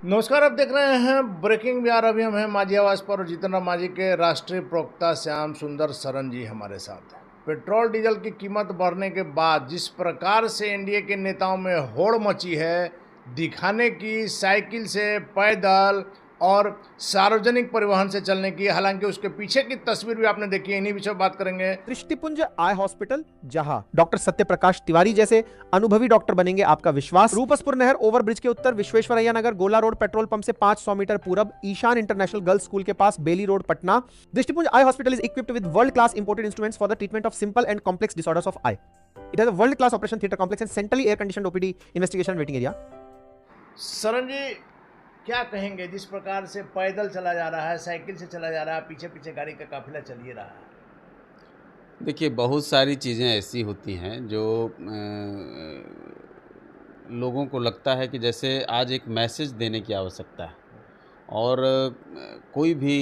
नमस्कार, आप देख रहे हैं ब्रेकिंग बिहार। अभी हम हैं माझी आवास पर और जितेंद्र माझी के राष्ट्रीय प्रवक्ता श्याम सुंदर शरण जी हमारे साथ हैं। पेट्रोल डीजल की कीमत बढ़ने के बाद जिस प्रकार से एनडीए के नेताओं में होड़ मची है, दिखाने की साइकिल से, पैदल और सार्वजनिक परिवहन से चलने की, हालांकि उसके पीछे की तस्वीर भी आपने देखी है। इन्हीं विषय बात करेंगे। दृष्टिपुंज आई हॉस्पिटल, जहां डॉक्टर सत्यप्रकाश तिवारी जैसे अनुभवी डॉक्टर बनेंगे आपका विश्वास। रूपसपुर नहर ओवरब्रिज के उत्तर, विश्वेश्वरैया नगर, गोला रोड पेट्रोल पंप से 500 मीटर पूरब, ईशान इंटरनेशनल गर्ल्स स्कूल के पास, Bailey road, Patna. Drishtipunj eye hospital is equipped with world class imported instruments for the treatment of simple and complex disorders of eye. It has a world class operation theater complex and centrally air conditioned OPD investigation waiting area. शरण जी, क्या कहेंगे जिस प्रकार से पैदल चला जा रहा है, साइकिल से चला जा रहा है, पीछे पीछे गाड़ी का काफिला चल ही रहा है? देखिए, बहुत सारी चीज़ें ऐसी होती हैं जो लोगों को लगता है कि जैसे आज एक मैसेज देने की आवश्यकता है और कोई भी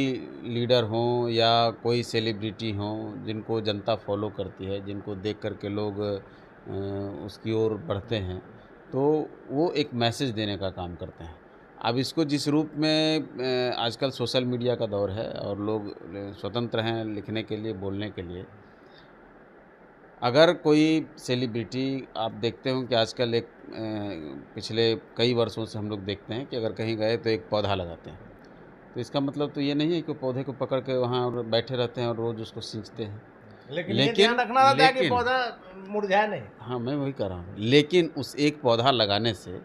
लीडर हो या कोई सेलिब्रिटी हो जिनको जनता फॉलो करती है, जिनको देख कर के लोग उसकी ओर बढ़ते हैं, तो वो एक मैसेज देने का काम करते हैं। अब इसको जिस रूप में आजकल सोशल मीडिया का दौर है और लोग स्वतंत्र हैं लिखने के लिए, बोलने के लिए। अगर कोई सेलिब्रिटी, आप देखते हो कि आजकल एक पिछले कई वर्षों से हम लोग देखते हैं कि अगर कहीं गए तो एक पौधा लगाते हैं, तो इसका मतलब तो ये नहीं है कि पौधे को पकड़ के वहाँ बैठे रहते हैं और रोज़ उसको सींचते हैं। लेकिन ये ध्यान रखना रहता है कि पौधा मुरझाए नहीं। हाँ, मैं वही कह रहा हूँ। लेकिन उस एक पौधा लगाने से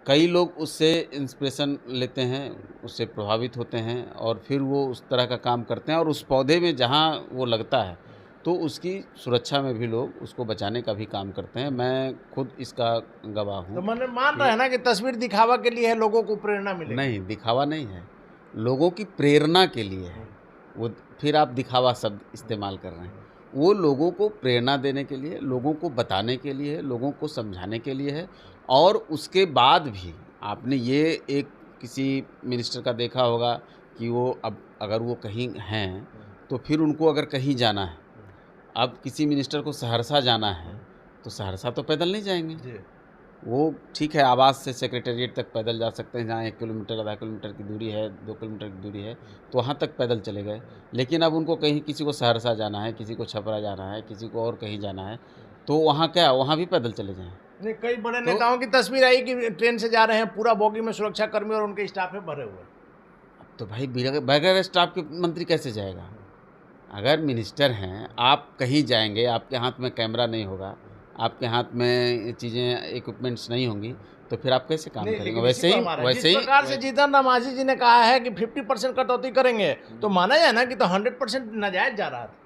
कई लोग उससे इंस्पिरेशन लेते हैं, उससे प्रभावित होते हैं और फिर वो उस तरह का काम करते हैं और उस पौधे में जहाँ वो लगता है तो उसकी सुरक्षा में भी लोग उसको बचाने का भी काम करते हैं। मैं खुद इसका गवाह हूँ। तो मैंने मान रहा है ना कि तस्वीर दिखावा के लिए है, लोगों को प्रेरणा मिले? नहीं, दिखावा नहीं है, लोगों की प्रेरणा के लिए है। वो फिर आप दिखावा शब्द इस्तेमाल कर रहे हैं। वो लोगों को प्रेरणा देने के लिए, लोगों को बताने के लिए, लोगों को समझाने के लिए है। और उसके बाद भी आपने ये एक किसी मिनिस्टर का देखा होगा कि वो अब अगर वो कहीं हैं तो फिर उनको अगर कहीं जाना है, अब किसी मिनिस्टर को सहरसा जाना है तो सहरसा तो पैदल नहीं जाएंगे जी। वो ठीक है, आवास से सेक्रेटेरिएट तक पैदल जा सकते हैं, जहाँ 1 किलोमीटर, आधा किलोमीटर की दूरी है, 2 किलोमीटर की दूरी है, तो वहाँ तक पैदल चले गए। लेकिन अब उनको कहीं, किसी को सहरसा जाना है, किसी को छपरा जाना है, किसी को और कहीं जाना है, तो वहाँ क्या, वहाँ भी पैदल चले जाएँ। नहीं, कई बड़े नेताओं की तस्वीर आई कि ट्रेन से जा रहे हैं, पूरा बोगी में सुरक्षा कर्मी और उनके स्टाफ में भरे हुए। तो भाई बगैर स्टाफ के मंत्री कैसे जाएगा? अगर मिनिस्टर हैं, आप कहीं जाएंगे, आपके हाथ में कैमरा नहीं होगा, आपके हाथ में चीज़ें, इक्विपमेंट्स नहीं होंगी, तो फिर आप कैसे काम करेंगे? वैसे ही जिस प्रकार से जितेंद्र माझी जी ने कहा है कि 50% कटौती करेंगे, तो माना जाए ना कि तो 100% नाजायज जा रहा था।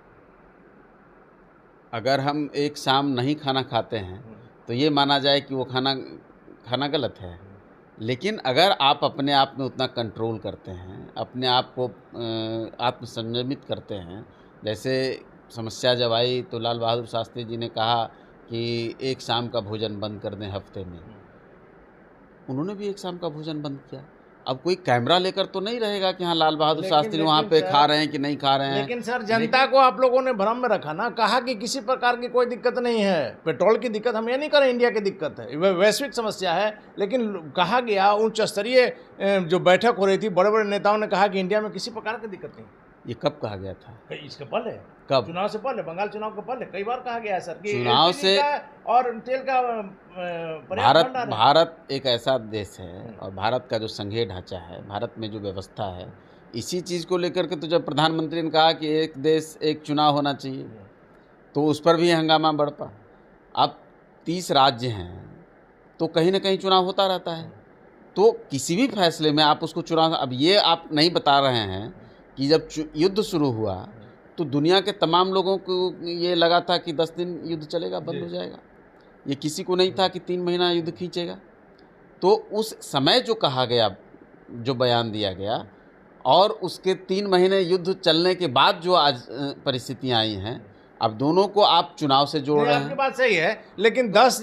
अगर हम एक शाम नहीं खाना खाते हैं तो ये माना जाए कि वो खाना गलत है। लेकिन अगर आप अपने आप में उतना कंट्रोल करते हैं, अपने आप को आत्मसंयमित करते हैं, जैसे समस्या जब आई तो लाल बहादुर शास्त्री जी ने कहा कि एक शाम का भोजन बंद कर दें हफ्ते में, उन्होंने भी एक शाम का भोजन बंद किया। अब कोई कैमरा लेकर तो नहीं रहेगा कि हाँ लाल बहादुर शास्त्री वहाँ पे खा रहे हैं कि नहीं खा रहे हैं। लेकिन सर, जनता को आप लोगों ने भ्रम में रखा ना, कहा कि किसी प्रकार की कोई दिक्कत नहीं है। पेट्रोल की दिक्कत हम ये नहीं करें, इंडिया की दिक्कत है, वैश्विक समस्या है। लेकिन कहा गया, उच्च स्तरीय जो बैठक हो रही थी, बड़े बड़े नेताओं ने कहा कि इंडिया में किसी प्रकार की दिक्कत नहीं। ये कब कहा गया था? इसके पहले, कब? चुनाव से पहले, बंगाल चुनाव के पहले कई बार कहा गया है सर कि चुनाव से और तेल का भारत एक ऐसा देश है और भारत का जो संघीय ढांचा है, भारत में जो व्यवस्था है, इसी चीज़ को लेकर के तो जब प्रधानमंत्री ने कहा कि एक देश एक चुनाव होना चाहिए, तो उस पर भी हंगामा बढ़ पा। अब 30 राज्य हैं तो कहीं ना कहीं चुनाव होता रहता है, तो किसी भी फैसले में आप उसको चुनाव, अब ये आप नहीं बता रहे हैं कि जब युद्ध शुरू हुआ तो दुनिया के तमाम लोगों को ये लगा था कि 10 दिन युद्ध चलेगा, बंद हो जाएगा। ये किसी को नहीं था कि 3 महीना युद्ध खींचेगा। तो उस समय जो कहा गया, जो बयान दिया गया, और उसके 3 महीने युद्ध चलने के बाद जो आज परिस्थितियाँ आई हैं, अब दोनों को आप चुनाव से जोड़ रहे हैं। आपकी बात सही है, लेकिन 10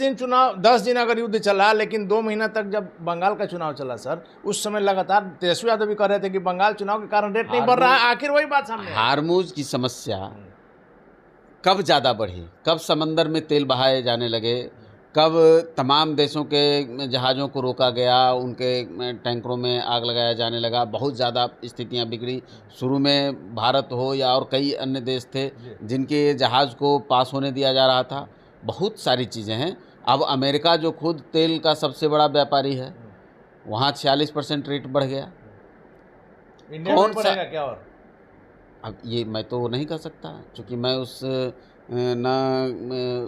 दिन अगर युद्ध चला, लेकिन 2 महीना तक जब बंगाल का चुनाव चला सर, उस समय लगातार तेजस्वी यादव भी कह रहे थे कि बंगाल चुनाव के कारण रेट नहीं बढ़ रहा है। आखिर वही बात सामने, हार्मुज की समस्या कब ज़्यादा बढ़ी, कब समंदर में तेल बहाए जाने लगे कब तमाम देशों के जहाज़ों को रोका गया, उनके टैंकरों में आग लगाया जाने लगा, बहुत ज़्यादा स्थितियां बिगड़ी। शुरू में भारत हो या और कई अन्य देश थे जिनके जहाज़ को पास होने दिया जा रहा था। बहुत सारी चीज़ें हैं। अब अमेरिका जो खुद तेल का सबसे बड़ा व्यापारी है, वहाँ 46% रेट बढ़ गया। इंडिया कौन में सा बढ़ेगा क्या? और अब ये मैं तो नहीं कह सकता, क्योंकि मैं उस ना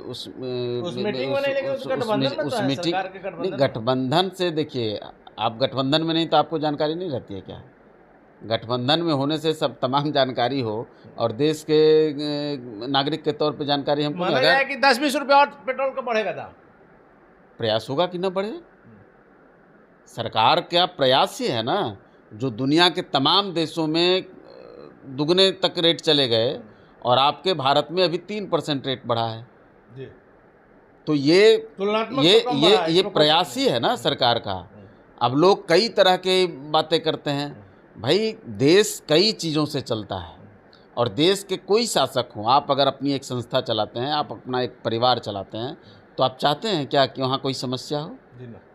उस मीटिंग में नहीं, लेकिन उस गठबंधन में तो है, सरकार के नहीं, गठबंधन। गठबंधन से देखिए, आप गठबंधन में नहीं तो आपको जानकारी नहीं रहती है क्या? गठबंधन में होने से सब तमाम जानकारी हो और देश के नागरिक के तौर पे जानकारी हमको माना अगर जाए कि 10-20 रुपये और पेट्रोल का बढ़ेगा दाम। प्रयास होगा कि न बढ़े। सरकार का प्रयास ही है ना, जो दुनिया के तमाम देशों में दुगने तक रेट चले गए और आपके भारत में अभी 3% रेट बढ़ा है। जी। तो ये तुलनात्मक ये तो कम ये बढ़ा है, ये इसमें कोई प्रयास शक ही नहीं। है ना सरकार का। अब लोग कई तरह के बातें करते हैं। भाई, देश कई चीज़ों से चलता है और देश के कोई शासक हो, आप अगर अपनी एक संस्था चलाते हैं, आप अपना एक परिवार चलाते हैं, तो आप चाहते हैं क्या कि वहाँ कोई समस्या हो?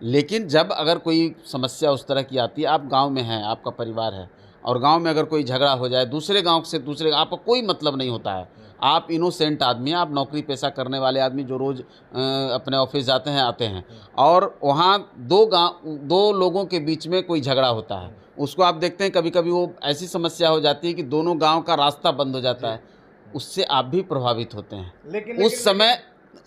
लेकिन जब अगर कोई समस्या उस तरह की आती है, आप गांव में हैं, आपका परिवार है और गांव में अगर कोई झगड़ा हो जाए दूसरे गांव से दूसरे, आपको कोई मतलब नहीं होता है। आप इनोसेंट आदमी हैं, आप नौकरी पेशा करने वाले आदमी जो रोज़ अपने ऑफिस जाते हैं आते हैं, और वहाँ दो लोगों के बीच में कोई झगड़ा होता है, उसको आप देखते हैं कभी कभी वो ऐसी समस्या हो जाती है कि दोनों गाँव का रास्ता बंद हो जाता है। उससे आप भी प्रभावित होते हैं। लेकिन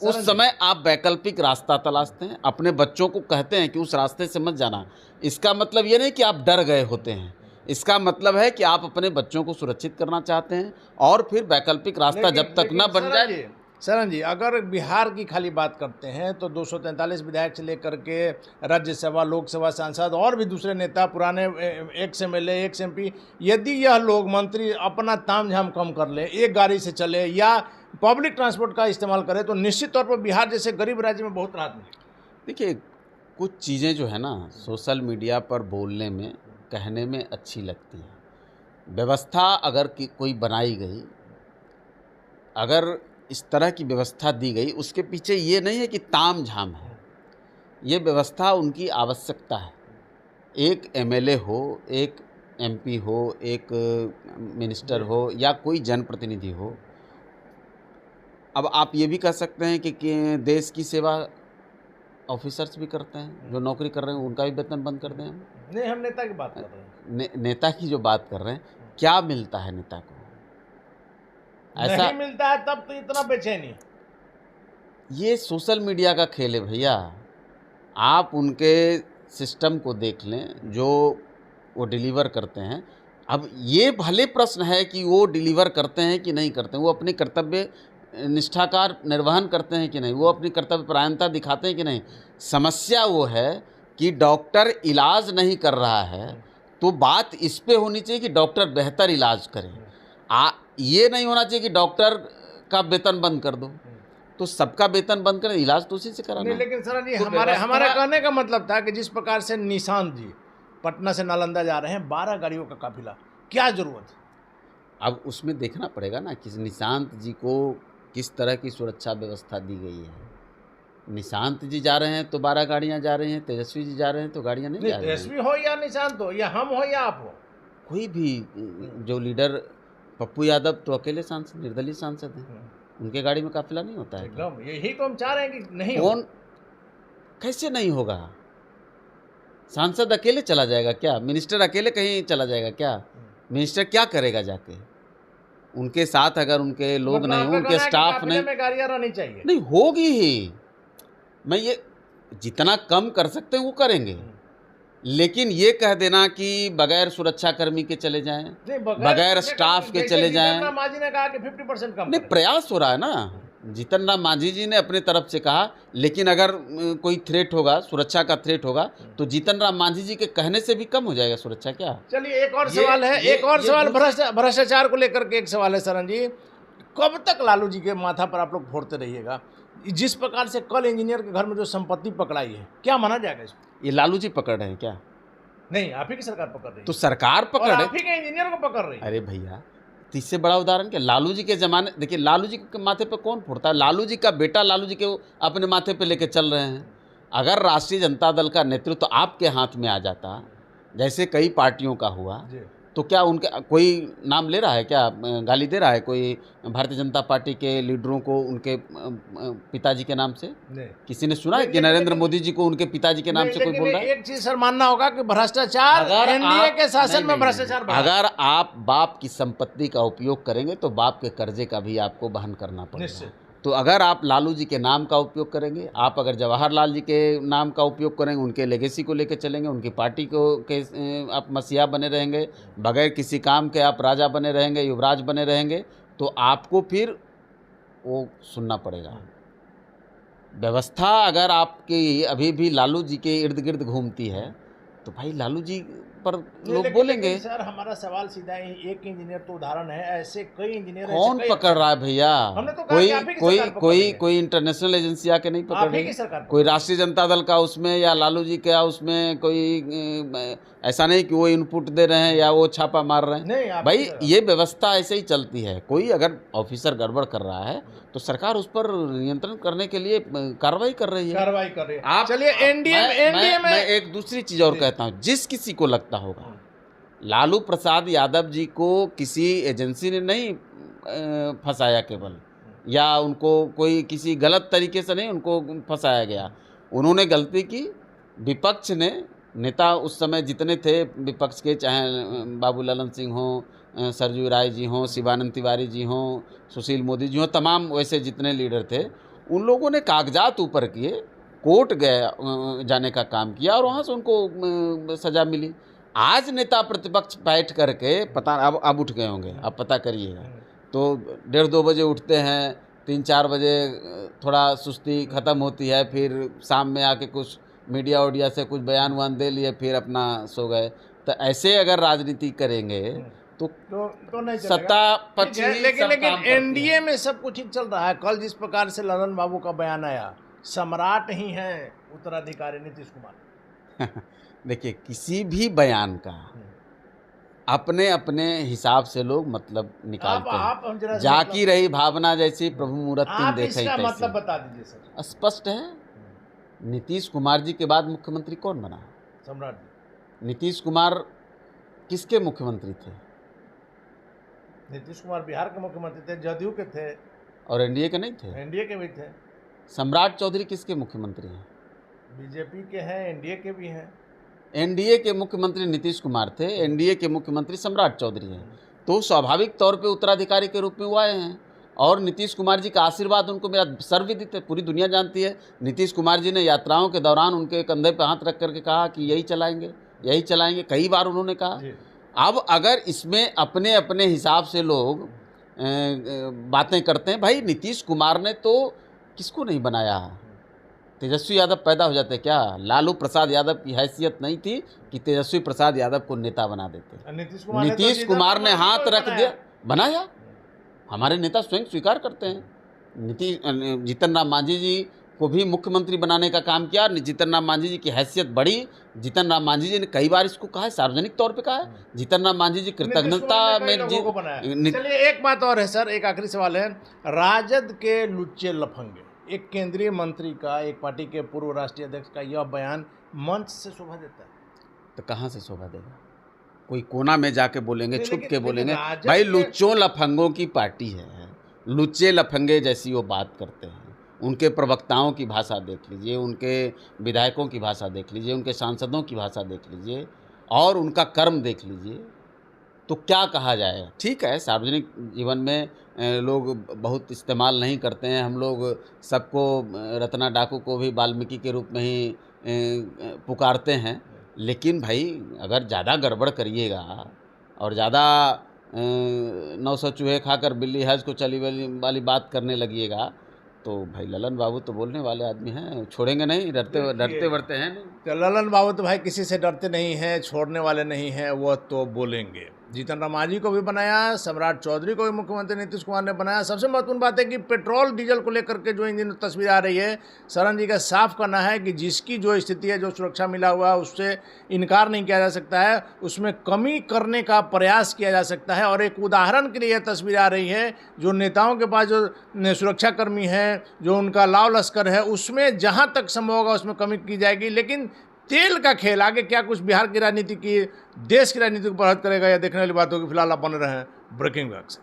उस समय आप वैकल्पिक रास्ता तलाशते हैं, अपने बच्चों को कहते हैं कि उस रास्ते से मत जाना। इसका मतलब ये नहीं कि आप डर गए होते हैं, इसका मतलब है कि आप अपने बच्चों को सुरक्षित करना चाहते हैं और फिर वैकल्पिक रास्ता जब तक न बन जाए। सरन जी, अगर बिहार की खाली बात करते हैं तो 243 विधायक से लेकर के राज्यसभा, लोकसभा सांसद और भी दूसरे नेता, पुराने एक्स एमएलए, एक्स एमपी, यदि यह लोग मंत्री अपना तामझाम कम कर ले, एक गाड़ी से चले या पब्लिक ट्रांसपोर्ट का इस्तेमाल करें, तो निश्चित तौर पर बिहार जैसे गरीब राज्य में बहुत राहत मिलेगी। देखिए, कुछ चीज़ें जो है ना सोशल मीडिया पर बोलने में, कहने में अच्छी लगती हैं। व्यवस्था अगर कोई बनाई गई, अगर इस तरह की व्यवस्था दी गई, उसके पीछे ये नहीं है कि तामझाम है, ये व्यवस्था उनकी आवश्यकता है। एक एमएलए हो, एक एमपी हो, एक मिनिस्टर हो या कोई जनप्रतिनिधि हो। अब आप ये भी कह सकते हैं कि देश की सेवा ऑफिसर्स भी करते हैं, जो नौकरी कर रहे हैं उनका भी वेतन बंद कर दें हम? नहीं, हम नेता की बात कर रहे हैं। नेता की जो बात कर रहे हैं, क्या मिलता है नेता को? ऐसा नहीं मिलता है तब तो इतना बेचैनी। ये सोशल मीडिया का खेल है भैया। आप उनके सिस्टम को देख लें जो वो डिलीवर करते हैं। अब ये भले प्रश्न है कि वो डिलीवर करते हैं कि नहीं करते हैं, वो अपनी कर्तव्य निष्ठाकार निर्वहन करते हैं कि नहीं, वो अपनी कर्तव्य परायणता दिखाते हैं कि नहीं। समस्या वो है कि डॉक्टर इलाज नहीं कर रहा है, तो बात इस पे होनी चाहिए कि डॉक्टर बेहतर इलाज करें। ये नहीं होना चाहिए कि डॉक्टर का वेतन बंद कर दो। तो सबका वेतन बंद करें, इलाज तो उसी से कराना नहीं, है। लेकिन सर जी, तो हमारे कहने का मतलब था कि जिस प्रकार से निशांत जी पटना से नालंदा जा रहे हैं, 12 गाड़ियों का काफिला, क्या जरूरत है? अब उसमें देखना पड़ेगा ना कि निशांत जी को किस तरह की सुरक्षा व्यवस्था दी गई है। निशांत जी जा रहे हैं तो 12 गाड़ियां जा रही हैं, तेजस्वी जी जा रहे हैं तो गाड़ियां नहीं जा रही हैं। तेजस्वी हो या निशांत हो, या हम हो या आप हो, कोई भी जो लीडर, पप्पू यादव तो अकेले सांसद, निर्दलीय सांसद हैं, उनके गाड़ी में काफिला नहीं होता है। एकदम यही तो हम चाह रहे हैं कि नहीं हो। कौन, कैसे नहीं होगा? सांसद अकेले चला जाएगा क्या? मिनिस्टर अकेले कहीं चला जाएगा क्या? मिनिस्टर क्या करेगा जाके? उनके साथ अगर उनके लोग नहीं, उनके स्टाफ नहीं, गाड़ियां रहनी चाहिए। नहीं होगी ही। मैं ये जितना कम कर सकते हैं वो करेंगे, लेकिन ये कह देना कि बगैर सुरक्षाकर्मी के चले जाएं, बगैर स्टाफ के चले जाएं, जीतन राम मांझी ने कहा कि 50% कम नहीं, प्रयास हो रहा है ना। जीतन राम मांझी जी ने अपने तरफ से कहा, लेकिन अगर कोई थ्रेट होगा, सुरक्षा का थ्रेट होगा, तो जीतन राम मांझी जी के कहने से भी कम हो जाएगा सुरक्षा क्या? चलिए, एक और सवाल है, एक और सवाल भ्रष्टाचार को लेकर के एक सवाल है सरन जी, कब तक लालू जी के माथा पर आप लोग फोड़ते रहिएगा? जिस प्रकार से कल इंजीनियर के घर में जो संपत्ति पकड़ाई है, क्या माना जाएगा इसको? ये लालू जी पकड़ रहे हैं क्या? नहीं, आप ही की सरकार पकड़ रही है। तो सरकार पकड़ आप ही के इंजीनियर को पकड़ रही है। अरे भैया, तो इससे बड़ा उदाहरण क्या? लालू जी के ज़माने, देखिए लालू जी के माथे पे कौन फोड़ता है? लालू जी का बेटा लालू जी के वो अपने माथे पे लेके चल रहे हैं। अगर राष्ट्रीय जनता दल का नेतृत्व तो आपके हाथ में आ जाता, जैसे कई पार्टियों का हुआ, तो क्या उनके कोई नाम ले रहा है क्या, गाली दे रहा है कोई भारतीय जनता पार्टी के लीडरों को उनके पिताजी के नाम से? नहीं। किसी ने सुना है कि नरेंद्र मोदी जी को उनके पिताजी के नाम से कोई बोल रहा है? एक चीज सर मानना होगा कि भ्रष्टाचार, अगर एनडीए आप- के शासन नहीं, में नहीं, भ्रष्टाचार बढ़ा। अगर आप बाप की संपत्ति का उपयोग करेंगे तो बाप के कर्जे का भी आपको वहन करना पड़ेगा। निश्चित। तो अगर आप लालू जी के नाम का उपयोग करेंगे, आप अगर जवाहरलाल जी के नाम का उपयोग करेंगे, उनके लेगेसी को लेकर चलेंगे, उनकी पार्टी को के आप मसीहा बने रहेंगे, बगैर किसी काम के आप राजा बने रहेंगे, युवराज बने रहेंगे, तो आपको फिर वो सुनना पड़ेगा। व्यवस्था अगर आपकी अभी भी लालू जी के इर्द गिर्द घूमती है तो भाई लालू जी पर लोग बोलेंगे। सर हमारा सवाल सीधा है, एक इंजीनियर तो उदाहरण है, ऐसे कई इंजीनियर कौन पकड़ रहा है भैया? हमने तो कहा कि आप ही की कोई सरकार पकड़ कोई रही है। कोई इंटरनेशनल एजेंसी आके नहीं पकड़ आप ही रही की है। सरकार कोई राष्ट्रीय जनता दल का उसमें या लालू जी का उसमें कोई ऐसा नहीं कि वो इनपुट दे रहे हैं या वो छापा मार रहे हैं। नहीं, आप भाई ही की सरकार। ये व्यवस्था ऐसे ही चलती है। कोई अगर ऑफिसर गड़बड़ कर रहा है तो सरकार उस पर नियंत्रण करने के लिए कार्रवाई कर रही है। कार्रवाई कर रही है। आप चलिए एनडीए मैं में एक दूसरी चीज और कहता हूँ, जिस किसी को लगता होगा लालू प्रसाद यादव जी को किसी एजेंसी ने नहीं फंसाया केवल, या उनको कोई किसी गलत तरीके से नहीं उनको फंसाया गया, उन्होंने गलती की। विपक्ष ने, नेता उस समय जितने थे विपक्ष के, चाहे बाबू ललन सिंह हों, सरजू राय जी हों, शिवानंद तिवारी जी हों, सुशील मोदी जी हों, तमाम वैसे जितने लीडर थे, उन लोगों ने कागजात ऊपर किए, कोर्ट गए जाने का काम किया और वहाँ से उनको सज़ा मिली। आज नेता प्रतिपक्ष बैठ करके पता अब उठ गए होंगे, अब पता करिएगा, तो 1:30-2 बजे उठते हैं, 3-4 बजे थोड़ा सुस्ती ख़त्म होती है, फिर शाम में आके कुछ मीडिया से कुछ बयान वान दे लिए, फिर अपना सो गए। तो ऐसे अगर राजनीति करेंगे तो नहीं चलेगा। सत्ता पक्ष ही लेकिन सब काम करती है। एनडीए में सब कुछ ठीक चल रहा है। कल जिस प्रकार से ललन बाबू का बयान आया, सम्राट ही हैं उत्तराधिकारी नीतीश कुमार। देखिए, किसी भी बयान का अपने अपने हिसाब से लोग मतलब निकालते आप हम जरा हैं। सा जाकी रही भावना जैसी प्रभु मूरत तुम आप देखे इसका तैसी। मतलब बता दीजिए सर। स्पष्ट है, नीतीश कुमार जी के बाद मुख्यमंत्री कौन बना? सम्राट जी। नीतीश कुमार किसके मुख्यमंत्री थे? नीतीश कुमार बिहार के मुख्यमंत्री थे, जदयू के थे और एनडीए के नहीं थे। एनडीए के भी थे। सम्राट चौधरी किसके मुख्यमंत्री हैं? बीजेपी के हैं, एनडीए के भी हैं। एनडीए के मुख्यमंत्री नीतीश कुमार थे, एनडीए के मुख्यमंत्री सम्राट चौधरी हैं। तो स्वाभाविक तौर पे उत्तराधिकारी के रूप में वो आए हैं और नीतीश कुमार जी का आशीर्वाद उनको मेरा सर्वविदित है, पूरी दुनिया जानती है। नीतीश कुमार जी ने यात्राओं के दौरान उनके कंधे पर हाथ रख करके कहा कि यही चलाएंगे, यही चलाएंगे, कई बार उन्होंने कहा। अब अगर इसमें अपने अपने हिसाब से लोग बातें करते हैं, भाई नीतीश कुमार ने तो किसको नहीं बनाया? तेजस्वी यादव पैदा हो जाते क्या? लालू प्रसाद यादव की हैसियत नहीं थी कि तेजस्वी प्रसाद यादव को नेता बना देते। नीतीश कुमार ने हाथ रख दिया, बनाया। हमारे नेता स्वयं स्वीकार करते हैं। जीतन राम मांझी जी को भी मुख्यमंत्री बनाने का काम किया। जीतन राम मांझी जी की हैसियत बढ़ी। जीतन राम मांझी जी ने कई बार इसको कहा है, सार्वजनिक तौर पे कहा है। जीतन राम मांझी जी कृतज्ञता में चलिए एक बात और है सर, एक आखिरी सवाल है। राजद के लुच्चे लफंगे, एक केंद्रीय मंत्री का, एक पार्टी के पूर्व राष्ट्रीय अध्यक्ष का यह बयान मंच से शोभा देता है? तो कहाँ से शोभा देगा? कोई कोना में जाके बोलेंगे, छुप के बोलेंगे? भाई लुच्चों लफंगों की पार्टी है, लुच्चे लफंगे जैसी वो बात करते हैं। उनके प्रवक्ताओं की भाषा देख लीजिए, उनके विधायकों की भाषा देख लीजिए, उनके सांसदों की भाषा देख लीजिए और उनका कर्म देख लीजिए, तो क्या कहा जाए? ठीक है, सार्वजनिक जीवन में लोग बहुत इस्तेमाल नहीं करते हैं। हम लोग सबको, रत्ना डाकू को भी वाल्मीकि के रूप में ही पुकारते हैं, लेकिन भाई अगर ज़्यादा गड़बड़ करिएगा और ज़्यादा 900 चूहे खाकर बिल्ली हज को चली वाली बात करने लगिएगा तो भाई ललन बाबू तो बोलने वाले आदमी हैं, छोड़ेंगे नहीं, डरते बढ़ते हैं नहीं। तो ललन बाबू तो भाई किसी से डरते नहीं हैं, छोड़ने वाले नहीं हैं, वो तो बोलेंगे। जीतन राम मांझी को भी बनाया, सम्राट चौधरी को भी मुख्यमंत्री नीतीश कुमार ने बनाया। सबसे महत्वपूर्ण बात है कि पेट्रोल डीजल को लेकर के जो इन दिनों तस्वीर आ रही है, शरण जी का साफ करना है कि जिसकी जो स्थिति है, जो सुरक्षा मिला हुआ है, उससे इनकार नहीं किया जा सकता है, उसमें कमी करने का प्रयास किया जा सकता है। और एक उदाहरण के लिए यह तस्वीर आ रही है, जो नेताओं के पास जो सुरक्षाकर्मी हैं, जो उनका लाव लश्कर है, उसमें जहाँ तक संभव होगा उसमें कमी की जाएगी। लेकिन तेल का खेल आगे क्या कुछ बिहार की राजनीति की, देश की राजनीति को प्रभावित करेगा, यह देखने वाली बात होगी। फिलहाल आप बने रहें ब्रेकिंग न्यूज़ से।